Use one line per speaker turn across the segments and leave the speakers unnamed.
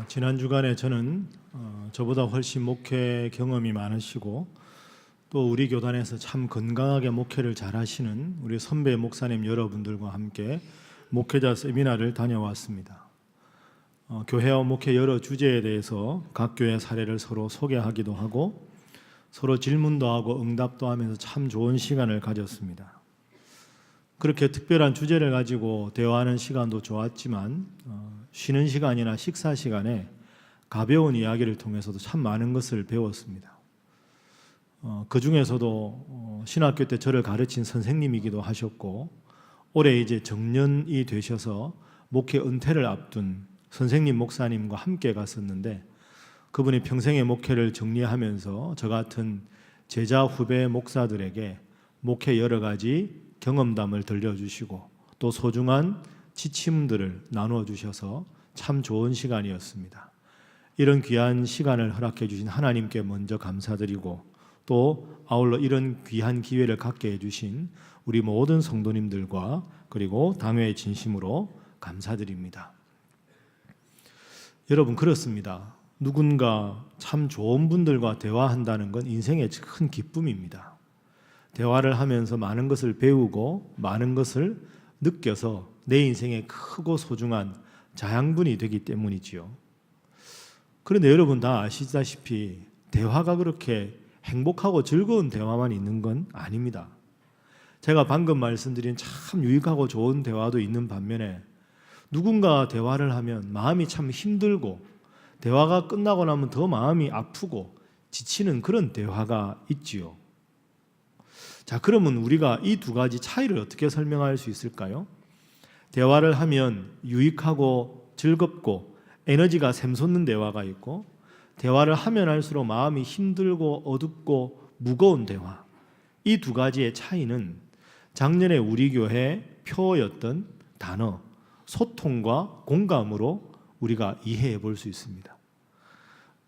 지난 주간에 저는 저보다 훨씬 목회 경험이 많으시고 또 우리 교단에서 참 건강하게 목회를 잘하시는 우리 선배 목사님 여러분들과 함께 목회자 세미나를 다녀왔습니다. 교회와 목회 여러 주제에 대해서 각 교회 사례를 서로 소개하기도 하고 서로 질문도 하고 응답도 하면서 참 좋은 시간을 가졌습니다. 그렇게 특별한 주제를 가지고 대화하는 시간도 좋았지만 쉬는 시간이나 식사 시간에 가벼운 이야기를 통해서도 참 많은 것을 배웠습니다. 그 중에서도 신학교 때 저를 가르친 선생님이기도 하셨고 올해 이제 정년이 되셔서 목회 은퇴를 앞둔 선생님 목사님과 함께 갔었는데 그분이 평생의 목회를 정리하면서 저 같은 제자 후배 목사들에게 목회 여러 가지 경험담을 들려주시고 또 소중한 지침들을 나누어 주셔서 참 좋은 시간이었습니다. 이런 귀한 시간을 허락해 주신 하나님께 먼저 감사드리고 또 아울러 이런 귀한 기회를 갖게 해주신 우리 모든 성도님들과 그리고 당회의 진심으로 감사드립니다. 여러분 그렇습니다. 누군가 참 좋은 분들과 대화한다는 건 인생의 큰 기쁨입니다. 대화를 하면서 많은 것을 배우고 많은 것을 느껴서 내 인생의 크고 소중한 자양분이 되기 때문이지요. 그런데 여러분 다 아시다시피 대화가 그렇게 행복하고 즐거운 대화만 있는 건 아닙니다. 제가 방금 말씀드린 참 유익하고 좋은 대화도 있는 반면에 누군가 대화를 하면 마음이 참 힘들고 대화가 끝나고 나면 더 마음이 아프고 지치는 그런 대화가 있지요. 자, 그러면 우리가 이 두 가지 차이를 어떻게 설명할 수 있을까요? 대화를 하면 유익하고 즐겁고 에너지가 샘솟는 대화가 있고 대화를 하면 할수록 마음이 힘들고 어둡고 무거운 대화. 이 두 가지의 차이는 작년에 우리 교회 표어였던 단어 소통과 공감으로 우리가 이해해 볼 수 있습니다.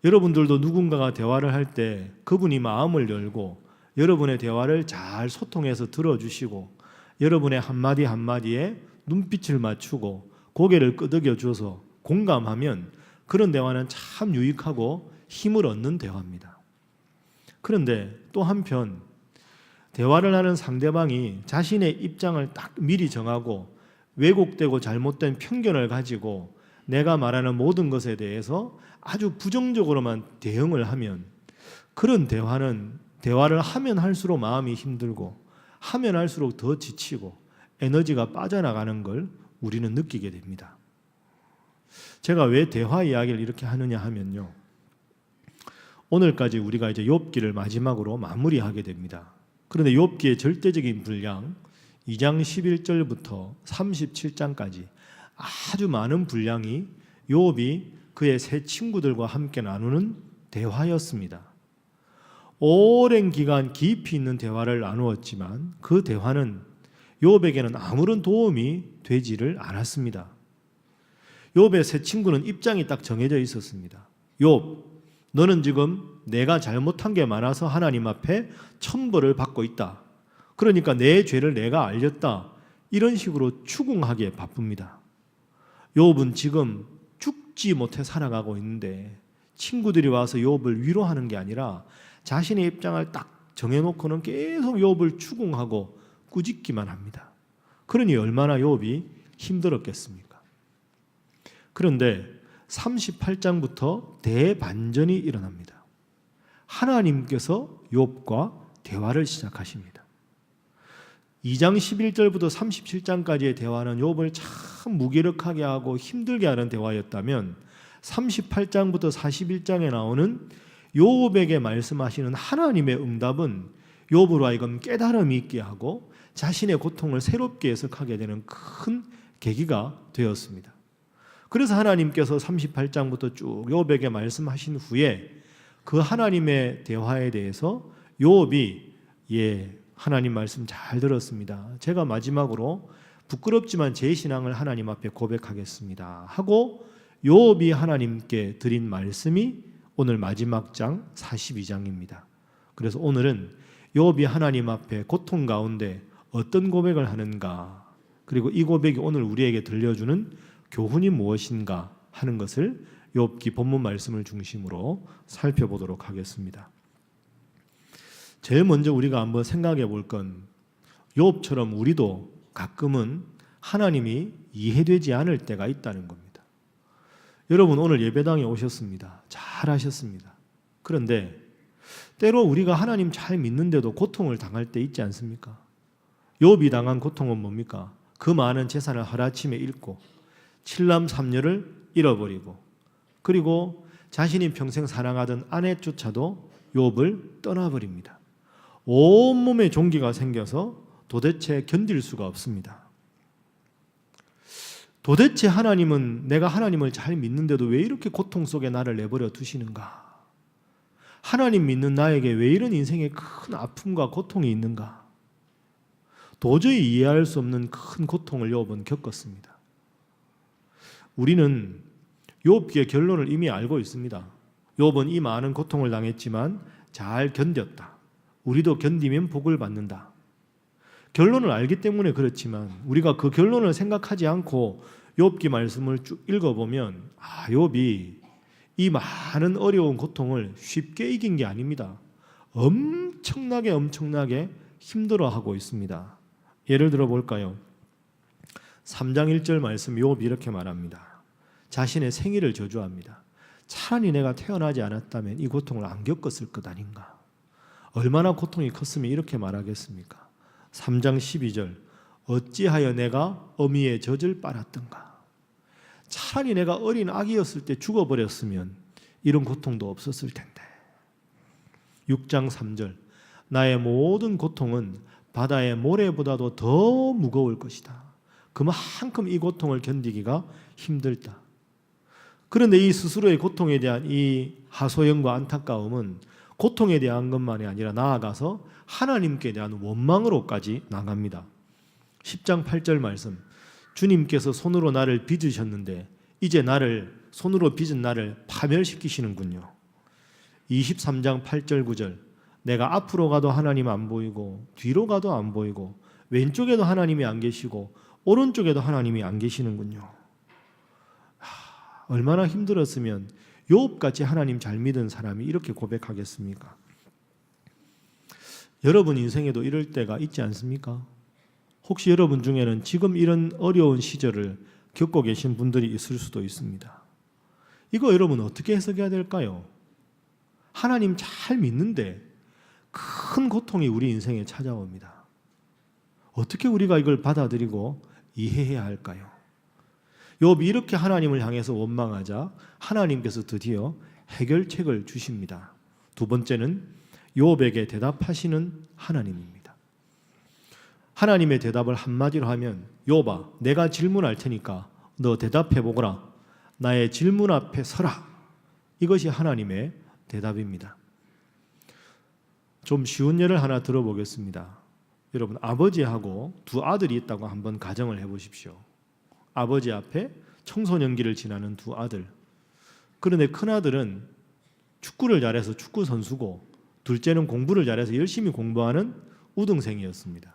여러분들도 누군가가 대화를 할 때 그분이 마음을 열고 여러분의 대화를 잘 소통해서 들어주시고 여러분의 한마디 한마디에 눈빛을 맞추고 고개를 끄덕여줘서 공감하면 그런 대화는 참 유익하고 힘을 얻는 대화입니다. 그런데 또 한편 대화를 하는 상대방이 자신의 입장을 딱 미리 정하고 왜곡되고 잘못된 편견을 가지고 내가 말하는 모든 것에 대해서 아주 부정적으로만 대응을 하면 그런 대화를 하면 할수록 마음이 힘들고 하면 할수록 더 지치고 에너지가 빠져나가는 걸 우리는 느끼게 됩니다. 제가 왜 대화 이야기를 이렇게 하느냐 하면요. 오늘까지 우리가 이제 욥기를 마지막으로 마무리하게 됩니다. 그런데 욥기의 절대적인 분량 2장 11절부터 37장까지 아주 많은 분량이 욥이 그의 세 친구들과 함께 나누는 대화였습니다. 오랜 기간 깊이 있는 대화를 나누었지만 그 대화는 욥에게는 아무런 도움이 되지를 않았습니다. 욥의 세 친구는 입장이 딱 정해져 있었습니다. 욥, 너는 지금 내가 잘못한 게 많아서 하나님 앞에 천벌을 받고 있다. 그러니까 내 죄를 내가 알렸다. 이런 식으로 추궁하기에 바쁩니다. 욥은 지금 죽지 못해 살아가고 있는데 친구들이 와서 욥을 위로하는 게 아니라 자신의 입장을 딱 정해놓고는 계속 욥을 추궁하고 꾸짖기만 합니다. 그러니 얼마나 욥이 힘들었겠습니까? 그런데 38장부터 대반전이 일어납니다. 하나님께서 욥과 대화를 시작하십니다. 2장 11절부터 37장까지의 대화는 욥을 참 무기력하게 하고 힘들게 하는 대화였다면 38장부터 41장에 나오는 욥에게 말씀하시는 하나님의 응답은 욥으로 하여금 깨달음이 있게 하고 자신의 고통을 새롭게 해석하게 되는 큰 계기가 되었습니다. 그래서 하나님께서 38장부터 쭉 욥에게 말씀하신 후에 그 하나님의 대화에 대해서 욥이 하나님 말씀 잘 들었습니다. 제가 마지막으로 부끄럽지만 제 신앙을 하나님 앞에 고백하겠습니다 하고 욥이 하나님께 드린 말씀이 오늘 마지막 장 42장입니다. 그래서 오늘은 욥이 하나님 앞에 고통 가운데 어떤 고백을 하는가, 그리고 이 고백이 오늘 우리에게 들려주는 교훈이 무엇인가 하는 것을 욥기 본문 말씀을 중심으로 살펴보도록 하겠습니다. 제일 먼저 우리가 한번 생각해 볼 건 욥처럼 우리도 가끔은 하나님이 이해되지 않을 때가 있다는 겁니다. 여러분 오늘 예배당에 오셨습니다. 잘하셨습니다. 그런데 때로 우리가 하나님 잘 믿는데도 고통을 당할 때 있지 않습니까? 욥이 당한 고통은 뭡니까? 그 많은 재산을 하루아침에 잃고 7남 3녀를 잃어버리고 그리고 자신이 평생 사랑하던 아내조차도 욥을 떠나버립니다. 온몸에 종기가 생겨서 도대체 견딜 수가 없습니다. 도대체 하나님은 내가 하나님을 잘 믿는데도 왜 이렇게 고통 속에 나를 내버려 두시는가? 하나님 믿는 나에게 왜 이런 인생에 큰 아픔과 고통이 있는가? 도저히 이해할 수 없는 큰 고통을 욥은 겪었습니다. 우리는 욥기의 결론을 이미 알고 있습니다. 욥은 이 많은 고통을 당했지만 잘 견뎠다. 우리도 견디면 복을 받는다. 결론을 알기 때문에 그렇지만 우리가 그 결론을 생각하지 않고 욥기 말씀을 쭉 읽어보면 욥이 이 많은 어려운 고통을 쉽게 이긴 게 아닙니다. 엄청나게 힘들어하고 있습니다. 예를 들어 볼까요? 3장 1절 말씀 욥이 이렇게 말합니다. 자신의 생일을 저주합니다. 차라리 내가 태어나지 않았다면 이 고통을 안 겪었을 것 아닌가. 얼마나 고통이 컸으면 이렇게 말하겠습니까? 3장 12절 어찌하여 내가 어미의 젖을 빨았던가. 차라리 내가 어린 아기였을 때 죽어버렸으면 이런 고통도 없었을 텐데. 6장 3절 나의 모든 고통은 바다의 모래보다도 더 무거울 것이다. 그만큼 이 고통을 견디기가 힘들다. 그런데 이 스스로의 고통에 대한 이 하소연과 안타까움은 고통에 대한 것만이 아니라 나아가서 하나님께 대한 원망으로까지 나갑니다. 10장 8절 말씀 주님께서 손으로 나를 빚으셨는데 이제 손으로 빚은 나를 파멸시키시는군요. 23장 8절 9절 내가 앞으로 가도 하나님 안 보이고 뒤로 가도 안 보이고 왼쪽에도 하나님이 안 계시고 오른쪽에도 하나님이 안 계시는군요. 얼마나 힘들었으면 욥같이 하나님 잘 믿은 사람이 이렇게 고백하겠습니까? 여러분 인생에도 이럴 때가 있지 않습니까? 혹시 여러분 중에는 지금 이런 어려운 시절을 겪고 계신 분들이 있을 수도 있습니다. 이거 여러분 어떻게 해석해야 될까요? 하나님 잘 믿는데 큰 고통이 우리 인생에 찾아옵니다. 어떻게 우리가 이걸 받아들이고 이해해야 할까요? 욥이 이렇게 하나님을 향해서 원망하자 하나님께서 드디어 해결책을 주십니다. 두 번째는 욥에게 대답하시는 하나님입니다. 하나님의 대답을 한마디로 하면 욥아 내가 질문할 테니까 너 대답해 보거라. 나의 질문 앞에 서라. 이것이 하나님의 대답입니다. 좀 쉬운 예를 하나 들어보겠습니다. 여러분 아버지하고 두 아들이 있다고 한번 가정을 해보십시오. 아버지 앞에 청소년기를 지나는 두 아들. 그런데 큰아들은 축구를 잘해서 축구 선수고 둘째는 공부를 잘해서 열심히 공부하는 우등생이었습니다.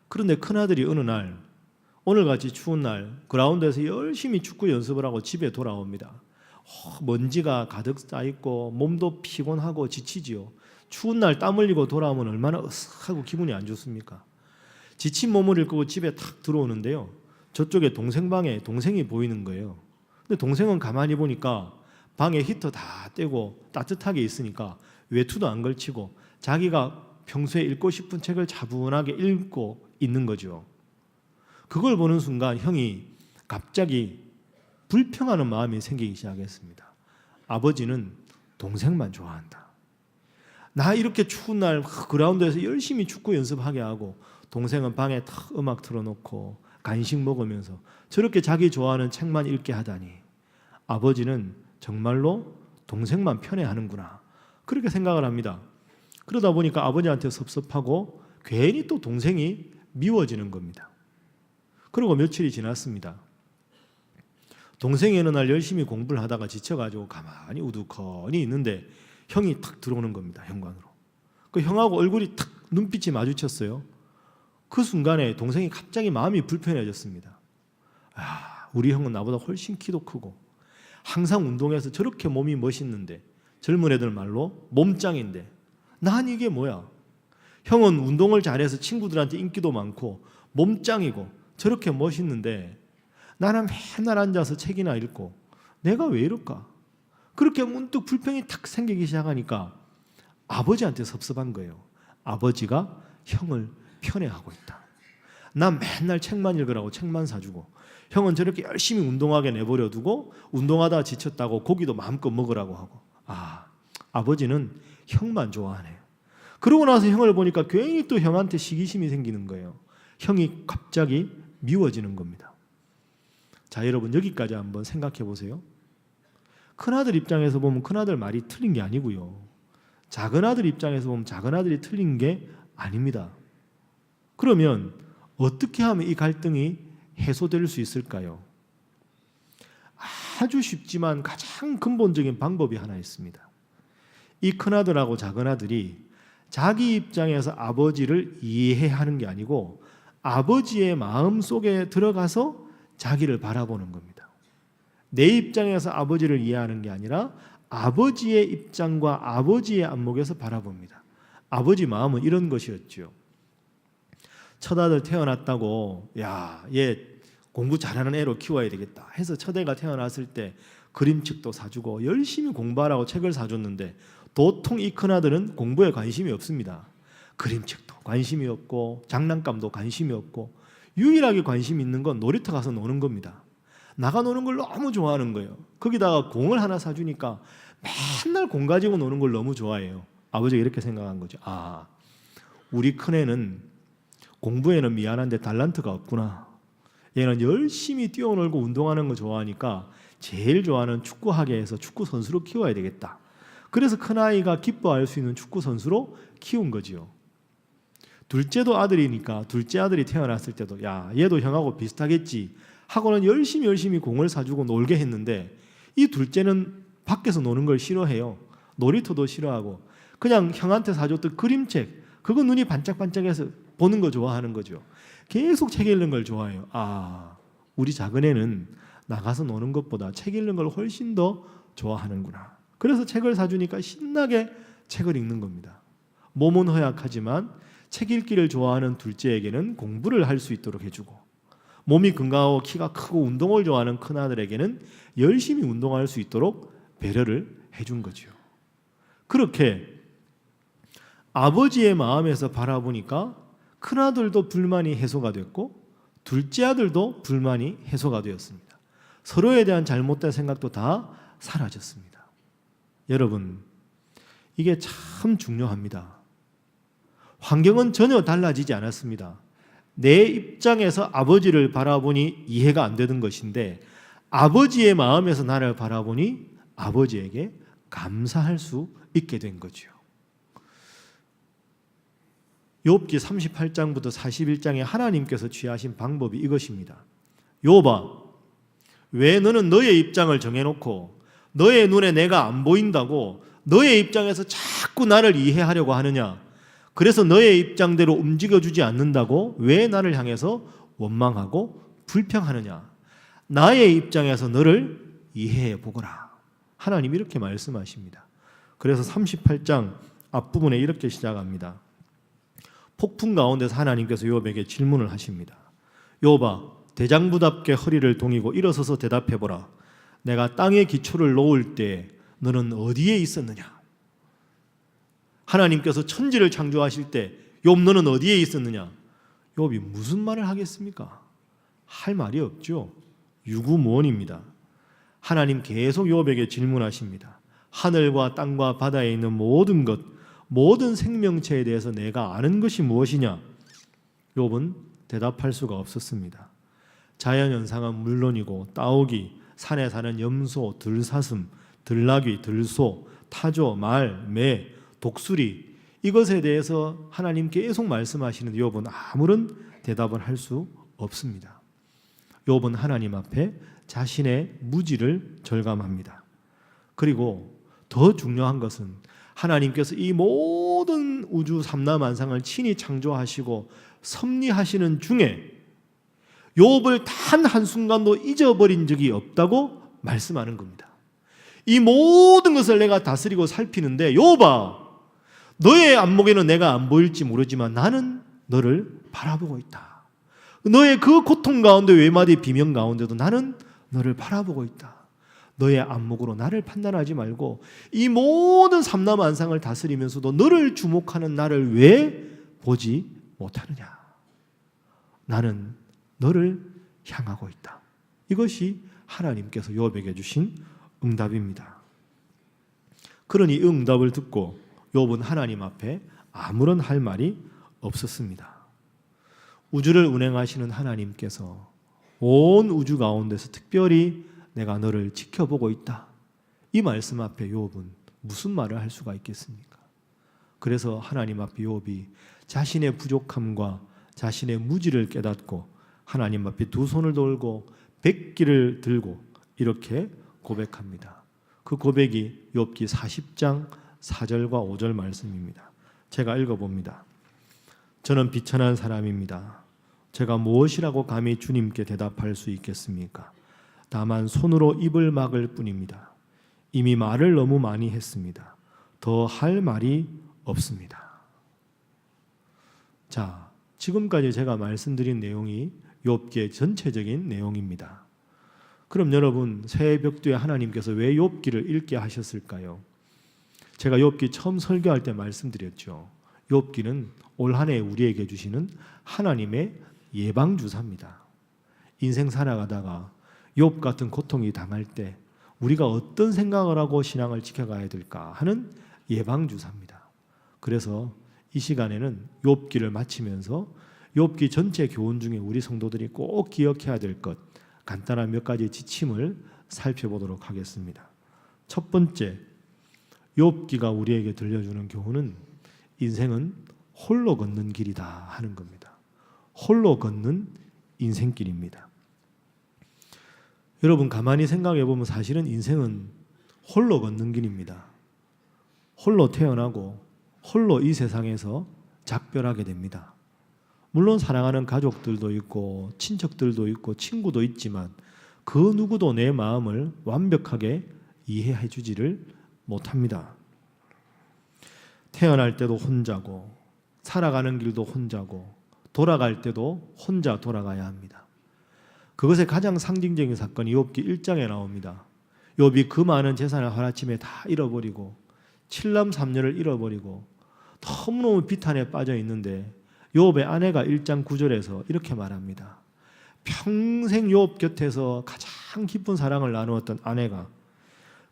그런데 큰아들이 어느 날 오늘같이 추운 날 그라운드에서 열심히 축구 연습을 하고 집에 돌아옵니다. 먼지가 가득 쌓여있고 몸도 피곤하고 지치지요. 추운 날 땀 흘리고 돌아오면 얼마나 으쓱하고 기분이 안 좋습니까? 지친 몸을 일구고 집에 탁 들어오는데요. 저쪽에 동생 방에 동생이 보이는 거예요. 근데 동생은 가만히 보니까 방에 히터 다 떼고 따뜻하게 있으니까 외투도 안 걸치고 자기가 평소에 읽고 싶은 책을 차분하게 읽고 있는 거죠. 그걸 보는 순간 형이 갑자기 불평하는 마음이 생기기 시작했습니다. 아버지는 동생만 좋아한다. 나 이렇게 추운 날 그라운드에서 열심히 축구 연습하게 하고 동생은 방에 탁 음악 틀어놓고 간식 먹으면서 저렇게 자기 좋아하는 책만 읽게 하다니 아버지는 정말로 동생만 편애하는구나 그렇게 생각을 합니다. 그러다 보니까 아버지한테 섭섭하고 괜히 또 동생이 미워지는 겁니다. 그리고 며칠이 지났습니다. 동생이 어느 날 열심히 공부를 하다가 지쳐가지고 가만히 우두커니 있는데 형이 탁 들어오는 겁니다. 현관으로. 그 형하고 얼굴이 탁 눈빛이 마주쳤어요. 그 순간에 동생이 갑자기 마음이 불편해졌습니다. 우리 형은 나보다 훨씬 키도 크고 항상 운동해서 저렇게 몸이 멋있는데, 젊은 애들 말로 몸짱인데 난 이게 뭐야? 형은 운동을 잘해서 친구들한테 인기도 많고 몸짱이고 저렇게 멋있는데 나는 맨날 앉아서 책이나 읽고 내가 왜 이럴까? 그렇게 문득 불평이 탁 생기기 시작하니까 아버지한테 섭섭한 거예요. 아버지가 형을 편애하고 있다. 난 맨날 책만 읽으라고 책만 사주고 형은 저렇게 열심히 운동하게 내버려 두고 운동하다 지쳤다고 고기도 마음껏 먹으라고 하고, 아버지는 형만 좋아하네요. 그러고 나서 형을 보니까 괜히 또 형한테 시기심이 생기는 거예요. 형이 갑자기 미워지는 겁니다. 자, 여러분 여기까지 한번 생각해 보세요. 큰아들 입장에서 보면 큰아들 말이 틀린 게 아니고요. 작은 아들 입장에서 보면 작은 아들이 틀린 게 아닙니다. 그러면 어떻게 하면 이 갈등이 해소될 수 있을까요? 아주 쉽지만 가장 근본적인 방법이 하나 있습니다. 이 큰아들하고 작은아들이 자기 입장에서 아버지를 이해하는 게 아니고 아버지의 마음 속에 들어가서 자기를 바라보는 겁니다. 내 입장에서 아버지를 이해하는 게 아니라 아버지의 입장과 아버지의 안목에서 바라봅니다. 아버지 마음은 이런 것이었죠. 첫아들 태어났다고 얘 공부 잘하는 애로 키워야 되겠다 해서 첫애가 태어났을 때 그림책도 사주고 열심히 공부하라고 책을 사줬는데 도통 이 큰아들은 공부에 관심이 없습니다. 그림책도 관심이 없고 장난감도 관심이 없고 유일하게 관심 있는 건 놀이터 가서 노는 겁니다. 나가 노는 걸 너무 좋아하는 거예요. 거기다가 공을 하나 사주니까 맨날 공 가지고 노는 걸 너무 좋아해요. 아버지가 이렇게 생각한 거죠. 우리 큰애는 공부에는 미안한데 달란트가 없구나. 얘는 열심히 뛰어놀고 운동하는 거 좋아하니까 제일 좋아하는 축구하게해서 축구 선수로 키워야 되겠다. 그래서 큰아이가 기뻐할 수 있는 축구 선수로 키운 거지요. 둘째도 아들이니까 둘째 아들이 태어났을 때도 얘도 형하고 비슷하겠지 하고는 열심히 공을 사주고 놀게 했는데 이 둘째는 밖에서 노는 걸 싫어해요. 놀이터도 싫어하고 그냥 형한테 사줬던 그림책 그거 눈이 반짝반짝해서 보는 거 좋아하는 거죠. 계속 책 읽는 걸 좋아해요. 우리 작은애는 나가서 노는 것보다 책 읽는 걸 훨씬 더 좋아하는구나. 그래서 책을 사주니까 신나게 책을 읽는 겁니다. 몸은 허약하지만 책 읽기를 좋아하는 둘째에게는 공부를 할 수 있도록 해주고 몸이 건강하고 키가 크고 운동을 좋아하는 큰아들에게는 열심히 운동할 수 있도록 배려를 해준 거죠. 그렇게 아버지의 마음에서 바라보니까 큰아들도 불만이 해소가 됐고 둘째 아들도 불만이 해소가 되었습니다. 서로에 대한 잘못된 생각도 다 사라졌습니다. 여러분, 이게 참 중요합니다. 환경은 전혀 달라지지 않았습니다. 내 입장에서 아버지를 바라보니 이해가 안 되는 것인데 아버지의 마음에서 나를 바라보니 아버지에게 감사할 수 있게 된 거죠. 욥기 38장부터 41장에 하나님께서 취하신 방법이 이것입니다. 욥아, 왜 너는 너의 입장을 정해놓고 너의 눈에 내가 안 보인다고 너의 입장에서 자꾸 나를 이해하려고 하느냐? 그래서 너의 입장대로 움직여주지 않는다고 왜 나를 향해서 원망하고 불평하느냐? 나의 입장에서 너를 이해해 보거라. 하나님이 이렇게 말씀하십니다. 그래서 38장 앞부분에 이렇게 시작합니다. 폭풍 가운데서 하나님께서 욥에게 질문을 하십니다. 욥아, 대장부답게 허리를 동이고 일어서서 대답해보라. 내가 땅에 기초를 놓을 때 너는 어디에 있었느냐? 하나님께서 천지를 창조하실 때 욥 너는 어디에 있었느냐? 욥이 무슨 말을 하겠습니까? 할 말이 없죠. 유구무원입니다. 하나님 계속 욥에게 질문하십니다. 하늘과 땅과 바다에 있는 모든 것, 모든 생명체에 대해서 내가 아는 것이 무엇이냐? 욥은 대답할 수가 없었습니다. 자연현상은 물론이고 따오기, 산에 사는 염소, 들사슴, 들나귀, 들소, 타조, 말, 매, 독수리 이것에 대해서 하나님 계속 말씀하시는 욥은 아무런 대답을 할 수 없습니다. 욥은 하나님 앞에 자신의 무지를 절감합니다. 그리고 더 중요한 것은 하나님께서 이 모든 우주 삼라만상을 친히 창조하시고 섭리하시는 중에 욥을 단 한순간도 잊어버린 적이 없다고 말씀하는 겁니다. 이 모든 것을 내가 다스리고 살피는데 욥아, 너의 안목에는 내가 안 보일지 모르지만 나는 너를 바라보고 있다. 너의 그 고통 가운데 외마디 비명 가운데도 나는 너를 바라보고 있다. 너의 안목으로 나를 판단하지 말고 이 모든 삼라만상을 다스리면서도 너를 주목하는 나를 왜 보지 못하느냐. 나는 너를 향하고 있다. 이것이 하나님께서 욥에게 주신 응답입니다. 그러니 이 응답을 듣고 욥은 하나님 앞에 아무런 할 말이 없었습니다. 우주를 운행하시는 하나님께서 온 우주 가운데서 특별히 내가 너를 지켜보고 있다. 이 말씀 앞에 욥은 무슨 말을 할 수가 있겠습니까? 그래서 하나님 앞에 욥이 자신의 부족함과 자신의 무지를 깨닫고 하나님 앞에 두 손을 돌고 백기를 들고 이렇게 고백합니다. 그 고백이 욥기 40장 4절과 5절 말씀입니다. 제가 읽어봅니다. 저는 비천한 사람입니다. 제가 무엇이라고 감히 주님께 대답할 수 있겠습니까? 다만 손으로 입을 막을 뿐입니다. 이미 말을 너무 많이 했습니다. 더 할 말이 없습니다. 자, 지금까지 제가 말씀드린 내용이 욥기의 전체적인 내용입니다. 그럼 여러분, 새벽두에 하나님께서 왜 욥기를 읽게 하셨을까요? 제가 욥기 처음 설교할 때 말씀드렸죠. 욥기는 올 한 해 우리에게 주시는 하나님의 예방주사입니다. 인생 살아가다가 욥 같은 고통이 당할 때 우리가 어떤 생각을 하고 신앙을 지켜가야 될까 하는 예방주사입니다. 그래서 이 시간에는 욥기를 마치면서 욥기 전체 교훈 중에 우리 성도들이 꼭 기억해야 될 것, 간단한 몇 가지 지침을 살펴보도록 하겠습니다. 첫 번째, 욥기가 우리에게 들려주는 교훈은 인생은 홀로 걷는 길이다 하는 겁니다. 홀로 걷는 인생길입니다. 여러분, 가만히 생각해 보면 사실은 인생은 홀로 걷는 길입니다. 홀로 태어나고 홀로 이 세상에서 작별하게 됩니다. 물론 사랑하는 가족들도 있고 친척들도 있고 친구도 있지만 그 누구도 내 마음을 완벽하게 이해해 주지를 못합니다. 태어날 때도 혼자고 살아가는 길도 혼자고 돌아갈 때도 혼자 돌아가야 합니다. 그것의 가장 상징적인 사건이 욥기 1장에 나옵니다. 욥이 그 많은 재산을 하루아침에 다 잃어버리고 7남 3녀를 잃어버리고 너무너무 비탄에 빠져 있는데 욥의 아내가 1장 9절에서 이렇게 말합니다. 평생 욥 곁에서 가장 깊은 사랑을 나누었던 아내가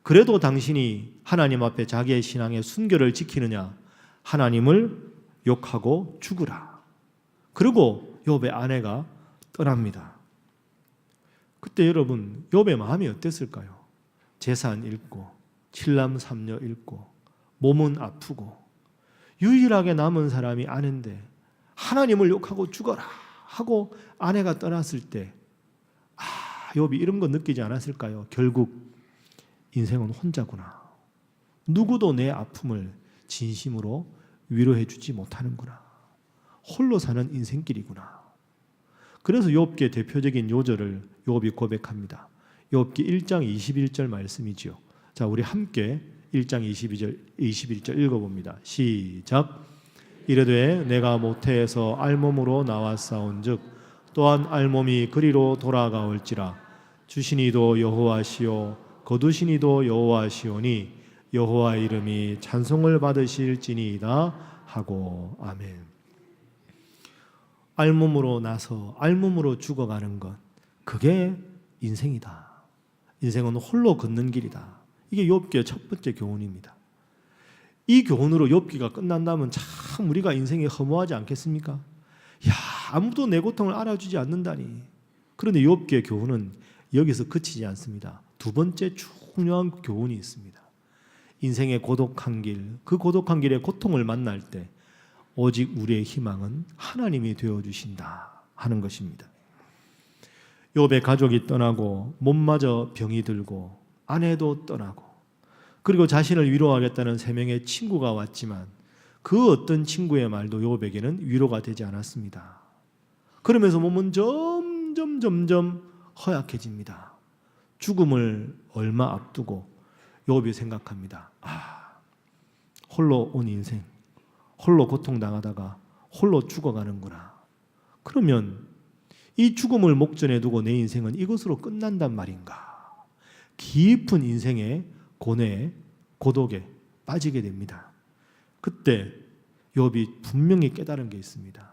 그래도 당신이 하나님 앞에 자기의 신앙의 순결을 지키느냐 하나님을 욕하고 죽으라. 그리고 욥의 아내가 떠납니다. 그때 여러분 욥의 마음이 어땠을까요? 재산 잃고 7남 3녀 잃고 몸은 아프고 유일하게 남은 사람이 아내인데 하나님을 욕하고 죽어라 하고 아내가 떠났을 때 욥이 이런 거 느끼지 않았을까요? 결국 인생은 혼자구나. 누구도 내 아픔을 진심으로 위로해 주지 못하는구나. 홀로 사는 인생길이구나. 그래서 욥기의 대표적인 요절을 욥이 고백합니다. 욥기 1장 21절 말씀이지요. 자, 우리 함께 1장 21절 읽어봅니다. 시작. 이르되 내가 모태에서 알몸으로 나왔사온즉 또한 알몸이 그리로 돌아가올지라 주시니도 여호와시요 거두시니도 여호와시오니 여호와의 이름이 찬송을 받으실지니이다 하고 아멘. 알몸으로 나서 알몸으로 죽어가는 것, 그게 인생이다. 인생은 홀로 걷는 길이다. 이게 욥기의 첫 번째 교훈입니다. 이 교훈으로 욥기가 끝난다면 참 우리가 인생이 허무하지 않겠습니까? 야, 아무도 내 고통을 알아주지 않는다니. 그런데 욥기의 교훈은 여기서 그치지 않습니다. 두 번째 중요한 교훈이 있습니다. 인생의 고독한 길, 그 고독한 길의 고통을 만날 때 오직 우리의 희망은 하나님이 되어주신다 하는 것입니다. 욥의 가족이 떠나고 몸마저 병이 들고 아내도 떠나고 그리고 자신을 위로하겠다는 3명의 친구가 왔지만 그 어떤 친구의 말도 욥에게는 위로가 되지 않았습니다. 그러면서 몸은 점점 허약해집니다. 죽음을 얼마 앞두고 욥이 생각합니다. 홀로 온 인생, 홀로 고통당하다가 홀로 죽어가는구나. 그러면 이 죽음을 목전에 두고 내 인생은 이것으로 끝난단 말인가? 깊은 인생의 고뇌에, 고독에 빠지게 됩니다. 그때 욥이 분명히 깨달은 게 있습니다.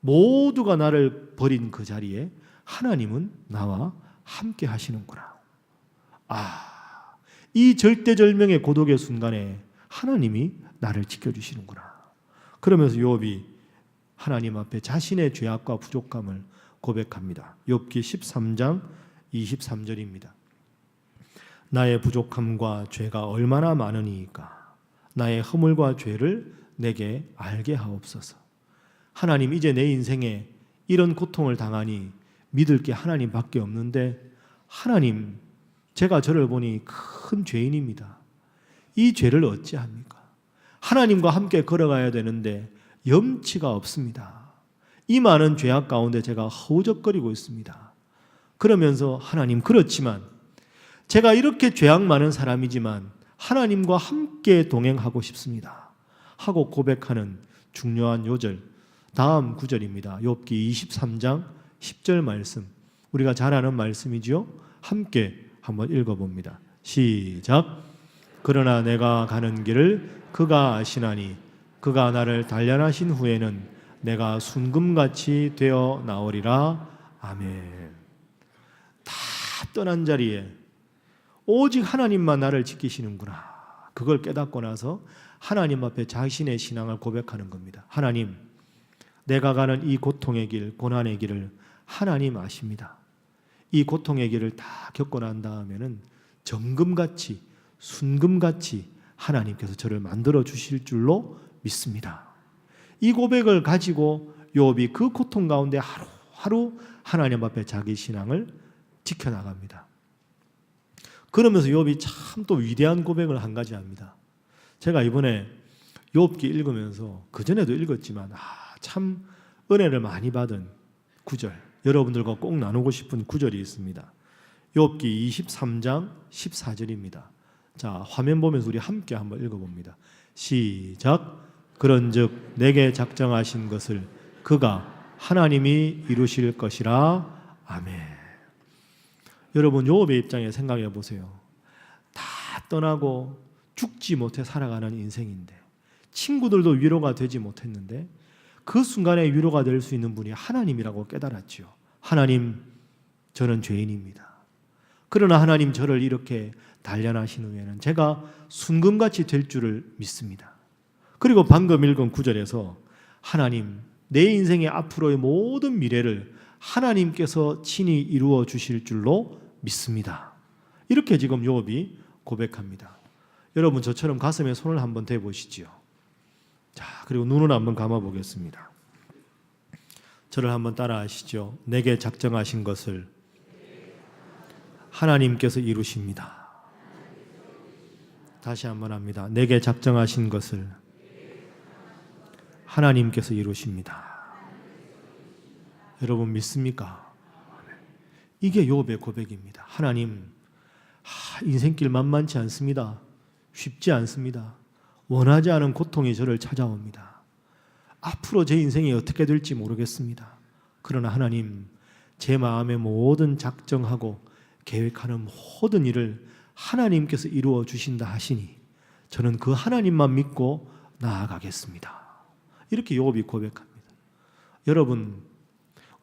모두가 나를 버린 그 자리에 하나님은 나와 함께 하시는구나. 이 절대절명의 고독의 순간에 하나님이 나를 지켜주시는구나. 그러면서 욥이 하나님 앞에 자신의 죄악과 부족함을 고백합니다. 욥기 13장 23절입니다. 나의 부족함과 죄가 얼마나 많으니까 나의 허물과 죄를 내게 알게 하옵소서. 하나님, 이제 내 인생에 이런 고통을 당하니 믿을 게 하나님밖에 없는데 하나님, 제가 저를 보니 큰 죄인입니다. 이 죄를 어찌합니까? 하나님과 함께 걸어가야 되는데 염치가 없습니다. 이 많은 죄악 가운데 제가 허우적거리고 있습니다. 그러면서 하나님, 그렇지만 제가 이렇게 죄악 많은 사람이지만 하나님과 함께 동행하고 싶습니다 하고 고백하는 중요한 요절, 다음 구절입니다. 욥기 23장 10절 말씀, 우리가 잘 아는 말씀이지요. 함께 한번 읽어봅니다. 시작. 그러나 내가 가는 길을 그가 아시나니 그가 나를 단련하신 후에는 내가 순금같이 되어 나오리라. 아멘. 다 떠난 자리에 오직 하나님만 나를 지키시는구나. 그걸 깨닫고 나서 하나님 앞에 자신의 신앙을 고백하는 겁니다. 하나님, 내가 가는 이 고통의 길, 고난의 길을 하나님 아십니다. 이 고통의 길을 다 겪고 난 다음에는 정금같이, 순금같이 하나님께서 저를 만들어 주실 줄로 믿습니다. 이 고백을 가지고 욥이 그 고통 가운데 하루하루 하나님 앞에 자기 신앙을 지켜나갑니다. 그러면서 욥이 참 또 위대한 고백을 한 가지 합니다. 제가 이번에 욥기 읽으면서 그전에도 읽었지만 참 은혜를 많이 받은 구절, 여러분들과 꼭 나누고 싶은 구절이 있습니다. 욥기 23장 14절입니다. 자, 화면 보면서 우리 함께 한번 읽어봅니다. 시작. 그런즉 내게 작정하신 것을 그가 하나님이 이루실 것이라. 아멘. 여러분, 욥의 입장에 생각해 보세요. 다 떠나고 죽지 못해 살아가는 인생인데, 친구들도 위로가 되지 못했는데 그 순간에 위로가 될 수 있는 분이 하나님이라고 깨달았죠. 하나님, 저는 죄인입니다. 그러나 하나님, 저를 이렇게 단련하신 후에는 제가 순금같이 될 줄을 믿습니다. 그리고 방금 읽은 구절에서 하나님, 내 인생의 앞으로의 모든 미래를 하나님께서 친히 이루어 주실 줄로 믿습니다. 이렇게 지금 욥이 고백합니다. 여러분, 저처럼 가슴에 손을 한번 대보시지요. 자, 그리고 눈을 한번 감아 보겠습니다. 저를 한번 따라 하시죠. 내게 작정하신 것을 하나님께서 이루십니다. 다시 한번 합니다. 내게 작정하신 것을 하나님께서 이루십니다. 여러분, 믿습니까? 이게 욥의 고백입니다. 하나님, 인생길 만만치 않습니다. 쉽지 않습니다. 원하지 않은 고통이 저를 찾아옵니다. 앞으로 제 인생이 어떻게 될지 모르겠습니다. 그러나 하나님, 제 마음의 모든 작정하고 계획하는 모든 일을 하나님께서 이루어 주신다 하시니 저는 그 하나님만 믿고 나아가겠습니다. 이렇게 욥이 고백합니다. 여러분,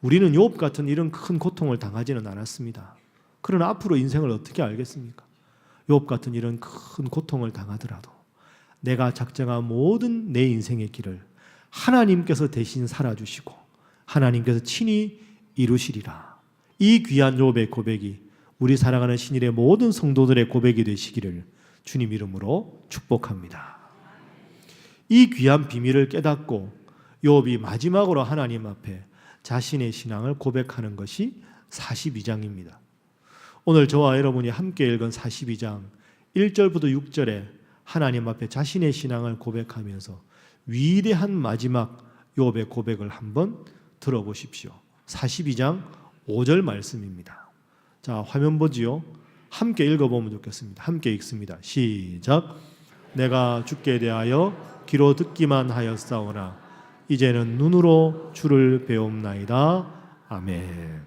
우리는 욥 같은 이런 큰 고통을 당하지는 않았습니다. 그러나 앞으로 인생을 어떻게 알겠습니까? 욥 같은 이런 큰 고통을 당하더라도 내가 작정한 모든 내 인생의 길을 하나님께서 대신 살아주시고 하나님께서 친히 이루시리라. 이 귀한 욥의 고백이 우리 살아가는 신일의 모든 성도들의 고백이 되시기를 주님 이름으로 축복합니다. 이 귀한 비밀을 깨닫고 욥이 마지막으로 하나님 앞에 자신의 신앙을 고백하는 것이 42장입니다. 오늘 저와 여러분이 함께 읽은 42장 1절부터 6절에 하나님 앞에 자신의 신앙을 고백하면서 위대한 마지막 욥의 고백을 한번 들어보십시오. 42장 5절 말씀입니다. 자, 화면 보지요. 함께 읽어보면 좋겠습니다. 함께 읽습니다. 시작. 내가 주께 대하여 귀로 듣기만 하였사오나 이제는 눈으로 주를 배움나이다. 아멘.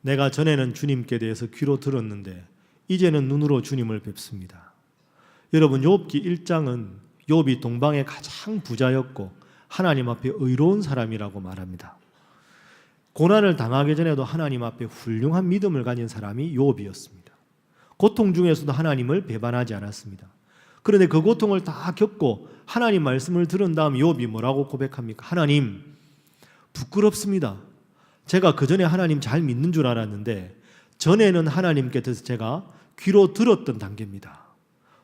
내가 전에는 주님께 대해서 귀로 들었는데 이제는 눈으로 주님을 뵙습니다. 여러분, 욥기 1장은 욥이 동방의 가장 부자였고 하나님 앞에 의로운 사람이라고 말합니다. 고난을 당하기 전에도 하나님 앞에 훌륭한 믿음을 가진 사람이 욥이었습니다. 고통 중에서도 하나님을 배반하지 않았습니다. 그런데 그 고통을 다 겪고 하나님 말씀을 들은 다음 욥이 뭐라고 고백합니까? 하나님, 부끄럽습니다. 제가 그 전에 하나님 잘 믿는 줄 알았는데 전에는 하나님께서 제가 귀로 들었던 단계입니다.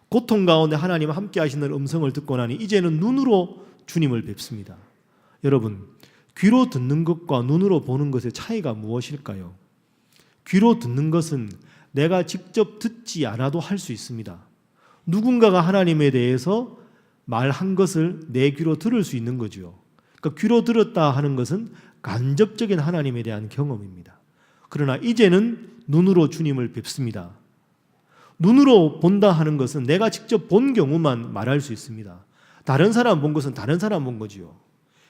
고통 가운데 하나님 함께 하시는 음성을 듣고 나니 이제는 눈으로 주님을 뵙습니다. 여러분, 귀로 듣는 것과 눈으로 보는 것의 차이가 무엇일까요? 귀로 듣는 것은 내가 직접 듣지 않아도 할 수 있습니다. 누군가가 하나님에 대해서 말한 것을 내 귀로 들을 수 있는 거죠. 그러니까 귀로 들었다 하는 것은 간접적인 하나님에 대한 경험입니다. 그러나 이제는 눈으로 주님을 뵙습니다. 눈으로 본다 하는 것은 내가 직접 본 경우만 말할 수 있습니다. 다른 사람 본 것은 다른 사람 본 거지요.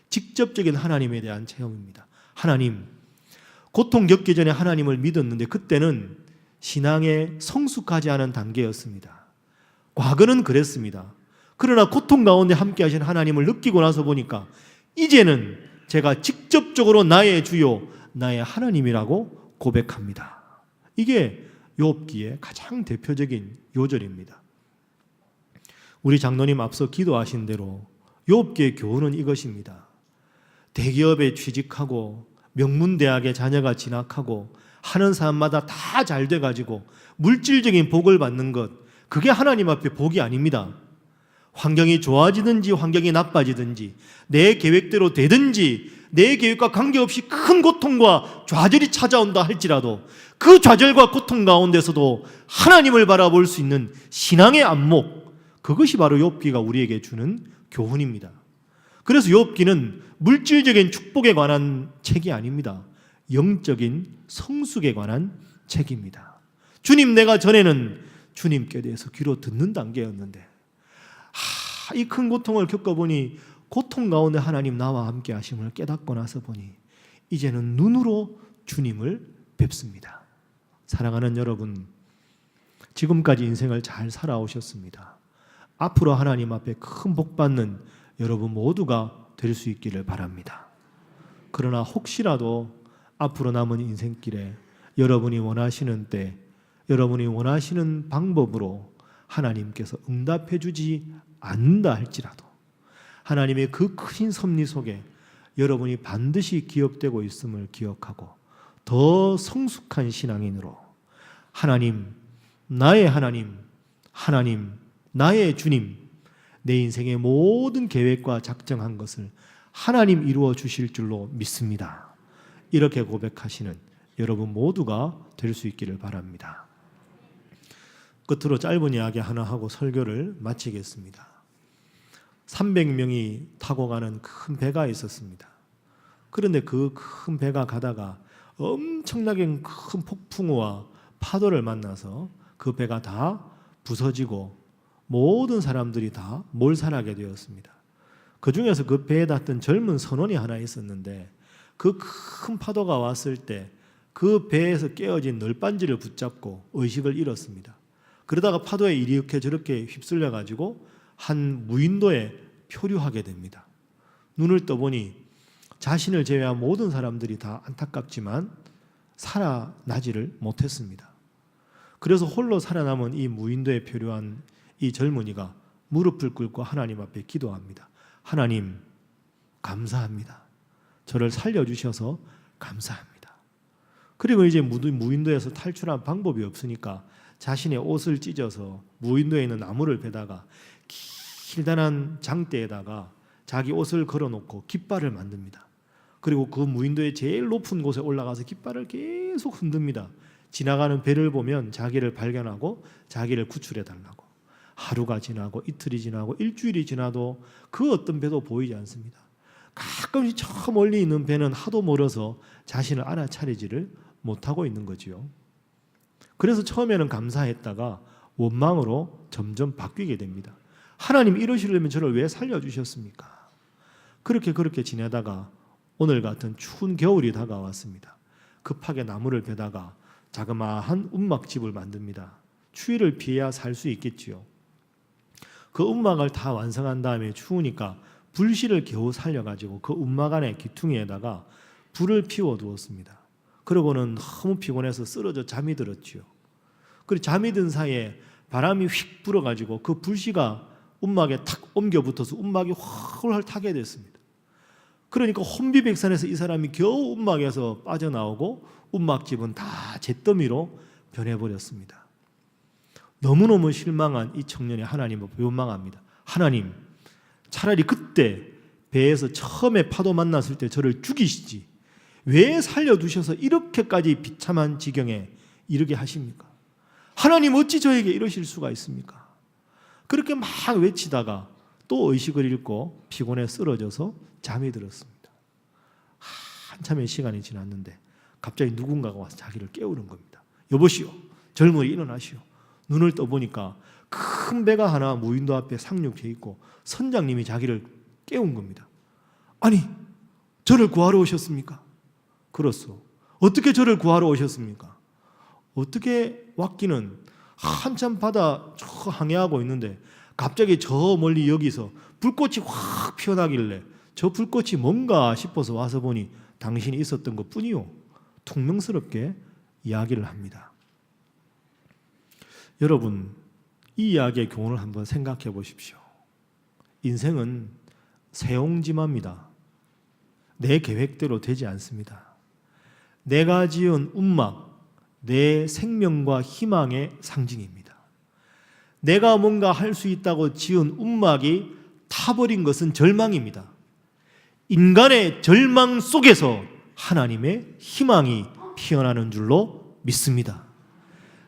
직접적인 하나님에 대한 체험입니다. 하나님, 고통 겪기 전에 하나님을 믿었는데 그때는 신앙에 성숙하지 않은 단계였습니다. 과거는 그랬습니다. 그러나 고통 가운데 함께 하신 하나님을 느끼고 나서 보니까 이제는 제가 직접적으로 나의 주요, 나의 하나님이라고 고백합니다. 이게 욥기의 가장 대표적인 요절입니다. 우리 장로님 앞서 기도하신 대로 욥기의 교훈은 이것입니다. 대기업에 취직하고 명문대학에 자녀가 진학하고 하는 사람마다 다 잘 돼가지고 물질적인 복을 받는 것, 그게 하나님 앞에 복이 아닙니다. 환경이 좋아지든지 환경이 나빠지든지 내 계획대로 되든지 내 계획과 관계없이 큰 고통과 좌절이 찾아온다 할지라도 그 좌절과 고통 가운데서도 하나님을 바라볼 수 있는 신앙의 안목, 그것이 바로 욥기가 우리에게 주는 교훈입니다. 그래서 욥기는 물질적인 축복에 관한 책이 아닙니다. 영적인 성숙에 관한 책입니다. 주님, 내가 전에는 주님께 대해서 귀로 듣는 단계였는데 이 큰 고통을 겪어보니 고통 가운데 하나님 나와 함께 하심을 깨닫고 나서 보니 이제는 눈으로 주님을 뵙습니다. 사랑하는 여러분, 지금까지 인생을 잘 살아오셨습니다. 앞으로 하나님 앞에 큰 복 받는 여러분 모두가 될 수 있기를 바랍니다. 그러나 혹시라도 앞으로 남은 인생길에 여러분이 원하시는 때, 여러분이 원하시는 방법으로 하나님께서 응답해 주지 않는다 할지라도 하나님의 그 큰 섭리 속에 여러분이 반드시 기억되고 있음을 기억하고 더 성숙한 신앙인으로 하나님, 나의 하나님, 하나님, 나의 주님, 내 인생의 모든 계획과 작정한 것을 하나님 이루어 주실 줄로 믿습니다. 이렇게 고백하시는 여러분 모두가 될 수 있기를 바랍니다. 끝으로 짧은 이야기 하나 하고 설교를 마치겠습니다. 300명이 타고 가는 큰 배가 있었습니다. 그런데 그 큰 배가 가다가 엄청나게 큰 폭풍우와 파도를 만나서 그 배가 다 부서지고 모든 사람들이 다 몰살하게 되었습니다. 그 중에서 그 배에 탔던 젊은 선원이 하나 있었는데 그 큰 파도가 왔을 때 그 배에서 깨어진 널빤지를 붙잡고 의식을 잃었습니다. 그러다가 파도에 이렇게 저렇게 휩쓸려 가지고 한 무인도에 표류하게 됩니다. 눈을 떠보니 자신을 제외한 모든 사람들이 다 안타깝지만 살아나지를 못했습니다. 그래서 홀로 살아남은 이 무인도에 표류한 이 젊은이가 무릎을 꿇고 하나님 앞에 기도합니다. 하나님, 감사합니다. 저를 살려주셔서 감사합니다. 그리고 이제 무인도에서 탈출한 방법이 없으니까 자신의 옷을 찢어서 무인도에 있는 나무를 베다가 길다란 장대에다가 자기 옷을 걸어놓고 깃발을 만듭니다. 그리고 그 무인도의 제일 높은 곳에 올라가서 깃발을 계속 흔듭니다. 지나가는 배를 보면 자기를 발견하고 자기를 구출해 달라고. 하루가 지나고 이틀이 지나고 일주일이 지나도 그 어떤 배도 보이지 않습니다. 가끔씩 저 멀리 있는 배는 하도 멀어서 자신을 알아차리지를 못하고 있는 거지요. 그래서 처음에는 감사했다가 원망으로 점점 바뀌게 됩니다. 하나님 이러시려면 저를 왜 살려주셨습니까? 그렇게 지내다가 오늘 같은 추운 겨울이 다가왔습니다. 급하게 나무를 베다가 자그마한 움막집을 만듭니다. 추위를 피해야 살 수 있겠지요. 그 움막을 다 완성한 다음에 추우니까 불씨를 겨우 살려가지고 그 움막 안에 기퉁이에다가 불을 피워 두었습니다. 그러고는 너무 피곤해서 쓰러져 잠이 들었지요. 그리고 잠이 든 사이에 바람이 휙 불어가지고 그 불씨가 움막에 탁 옮겨 붙어서 움막이 훨훨 타게 됐습니다. 그러니까 혼비백산해서 이 사람이 겨우 움막에서 빠져나오고 움막집은 다 잿더미로 변해버렸습니다. 너무너무 실망한 이 청년이 하나님을 원망합니다. 하나님, 차라리 그때 배에서 처음에 파도 만났을 때 저를 죽이시지 왜 살려두셔서 이렇게까지 비참한 지경에 이르게 하십니까? 하나님 어찌 저에게 이러실 수가 있습니까? 그렇게 막 외치다가 또 의식을 잃고 피곤해 쓰러져서 잠이 들었습니다. 한참의 시간이 지났는데 갑자기 누군가가 와서 자기를 깨우는 겁니다. 여보시오, 젊은이 일어나시오. 눈을 떠보니까 큰 배가 하나 무인도 앞에 상륙해 있고 선장님이 자기를 깨운 겁니다. 아니, 저를 구하러 오셨습니까? 그렇소. 어떻게 저를 구하러 오셨습니까? 어떻게 왔기는 한참 바다 저 항해하고 있는데 갑자기 저 멀리 여기서 불꽃이 확 피어나길래 저 불꽃이 뭔가 싶어서 와서 보니 당신이 있었던 것뿐이요. 퉁명스럽게 이야기를 합니다. 여러분, 이 이야기의 교훈을 한번 생각해 보십시오. 인생은 세옹지마입니다. 내 계획대로 되지 않습니다. 내가 지은 움막, 내 생명과 희망의 상징입니다. 내가 뭔가 할 수 있다고 지은 움막이 타버린 것은 절망입니다. 인간의 절망 속에서 하나님의 희망이 피어나는 줄로 믿습니다.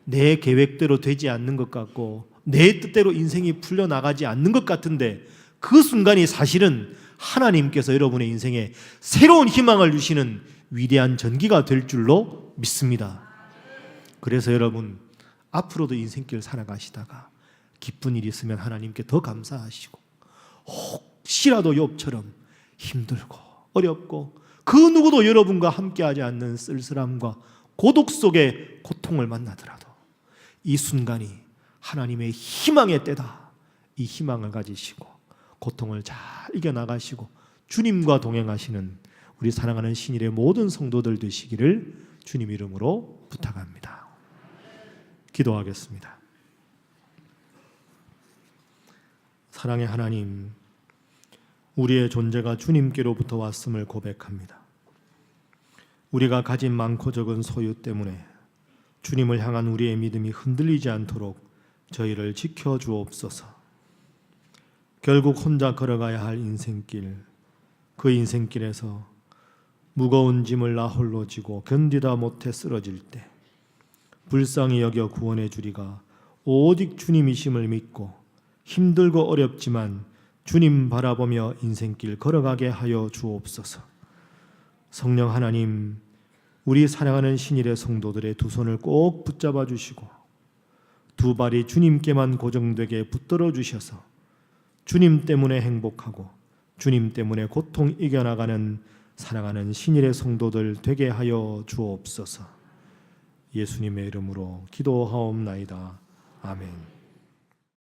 내 계획대로 되지 않는 것 같고 내 뜻대로 인생이 풀려나가지 않는 것 같은데 그 순간이 사실은 하나님께서 여러분의 인생에 새로운 희망을 주시는 위대한 전기가 될 줄로 믿습니다. 그래서 여러분, 앞으로도 인생길 살아가시다가 기쁜 일이 있으면 하나님께 더 감사하시고 혹시라도 욥처럼 힘들고 어렵고 그 누구도 여러분과 함께하지 않는 쓸쓸함과 고독 속에 고통을 만나더라도 이 순간이 하나님의 희망의 때다. 이 희망을 가지시고 고통을 잘 이겨나가시고 주님과 동행하시는 우리 사랑하는 신일의 모든 성도들 되시기를 주님 이름으로 부탁합니다. 기도하겠습니다. 사랑의 하나님, 우리의 존재가 주님께로부터 왔음을 고백합니다. 우리가 가진 많고 적은 소유 때문에 주님을 향한 우리의 믿음이 흔들리지 않도록 저희를 지켜주옵소서. 결국 혼자 걸어가야 할 인생길, 그 인생길에서 무거운 짐을 나 홀로 지고 견디다 못해 쓰러질 때 불쌍히 여겨 구원해 주리가 오직 주님이심을 믿고 힘들고 어렵지만 주님 바라보며 인생길 걸어가게 하여 주옵소서. 성령 하나님, 우리 사랑하는 신일의 성도들의 두 손을 꼭 붙잡아 주시고 두 발이 주님께만 고정되게 붙들어 주셔서 주님 때문에 행복하고 주님 때문에 고통 이겨나가는 사랑하는 신일의 성도들 되게 하여 주옵소서. 예수님의 이름으로 기도하옵나이다. 아멘.